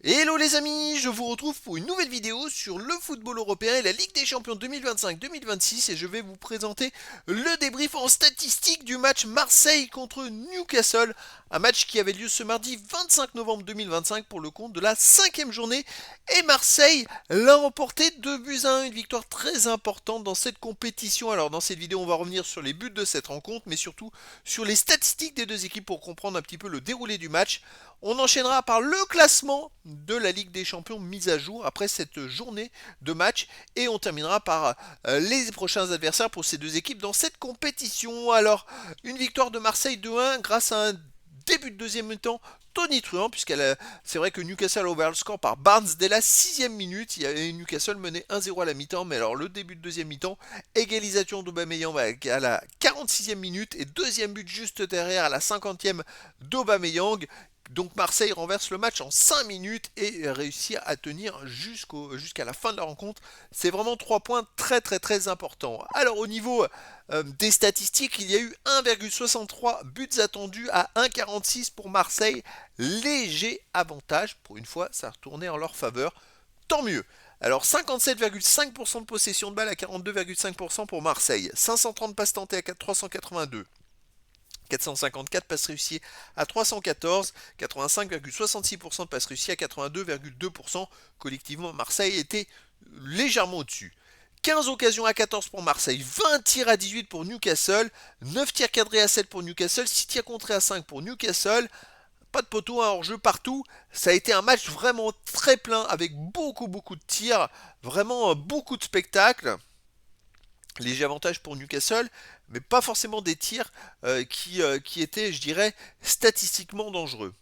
Hello les amis, je vous retrouve pour une nouvelle vidéo sur le football européen et la Ligue des Champions 2025-2026 et je vais vous présenter le débrief en statistique du match Marseille contre Newcastle, un match qui avait lieu ce mardi 25 novembre 2025 pour le compte de la 5e journée et Marseille l'a remporté 2-1, une victoire très importante dans cette compétition. Alors dans cette vidéo on va revenir sur les buts de cette rencontre mais surtout sur les statistiques des deux équipes pour comprendre un petit peu le déroulé du match. On enchaînera par le classement de la Ligue des Champions mise à jour après cette journée de match et on terminera par les prochains adversaires pour ces deux équipes dans cette compétition. Alors, une victoire de Marseille 2-1 grâce à un début de deuxième mi-temps tonitruant, c'est vrai que Newcastle a ouvert le score par Barnes dès la 6e minute. Il y avait Newcastle menait 1-0 à la mi-temps, mais alors le début de deuxième mi-temps, égalisation d'Aubameyang à la 46e minute et deuxième but juste derrière à la 50e d'Aubameyang. Donc Marseille renverse le match en 5 minutes et réussit à tenir jusqu'à la fin de la rencontre. C'est vraiment 3 points très très très importants. Alors au niveau des statistiques, il y a eu 1,63 buts attendus à 1,46 pour Marseille. Léger avantage, pour une fois ça a retourné en leur faveur. Tant mieux. Alors 57,5% de possession de balle à 42,5% pour Marseille. 530 passes tentées à 382. 454 passes réussies à 314, 85,66% de passes réussies à 82,2%. Collectivement, Marseille était légèrement au-dessus. 15 occasions à 14 pour Marseille, 20 tirs à 18 pour Newcastle, 9 tirs cadrés à 7 pour Newcastle, 6 tirs contrés à 5 pour Newcastle. Pas de poteau, un hors-jeu partout. Ça a été un match vraiment très plein avec beaucoup de tirs, vraiment beaucoup de spectacles. Léger avantage pour Newcastle, mais pas forcément des tirs qui étaient, je dirais, statistiquement dangereux.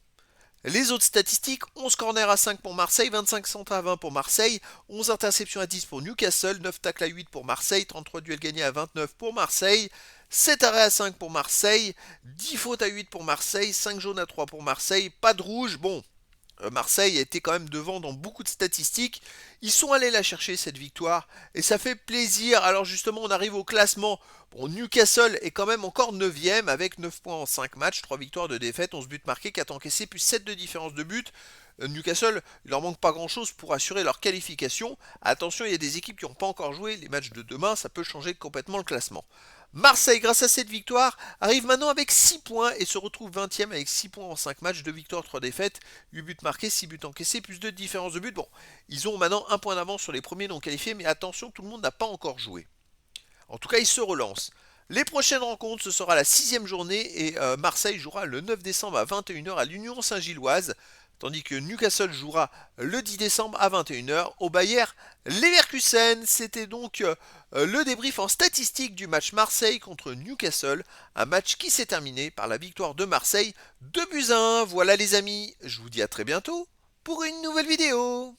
Les autres statistiques, 11 corners à 5 pour Marseille, 25 centres à 20 pour Marseille, 11 interceptions à 10 pour Newcastle, 9 tacles à 8 pour Marseille, 33 duels gagnés à 29 pour Marseille, 7 arrêts à 5 pour Marseille, 10 fautes à 8 pour Marseille, 5 jaunes à 3 pour Marseille, pas de rouge, bon, Marseille a été quand même devant dans beaucoup de statistiques. Ils sont allés la chercher cette victoire et ça fait plaisir. Alors justement, on arrive au classement. Bon, Newcastle est quand même encore 9e avec 9 points en 5 matchs, 3 victoires, 2 défaites, 11 buts marqués, 4 encaissés, plus 7 de différence de but. Newcastle, il leur manque pas grand-chose pour assurer leur qualification. Attention, il y a des équipes qui n'ont pas encore joué. Les matchs de demain, ça peut changer complètement le classement. Marseille, grâce à cette victoire, arrive maintenant avec 6 points et se retrouve 20e avec 6 points en 5 matchs, 2 victoires, 3 défaites, 8 buts marqués, 6 buts encaissés, plus de différence de but. Bon, ils ont maintenant un point d'avance sur les premiers non qualifiés, mais attention, tout le monde n'a pas encore joué. En tout cas, ils se relancent. Les prochaines rencontres, ce sera la 6e journée et Marseille jouera le 9 décembre à 21h à l'Union Saint-Gilloise, tandis que Newcastle jouera le 10 décembre à 21h au Bayer Leverkusen. C'était donc le débrief en statistique du match Marseille contre Newcastle, un match qui s'est terminé par la victoire de Marseille 2-1. Voilà les amis, je vous dis à très bientôt pour une nouvelle vidéo.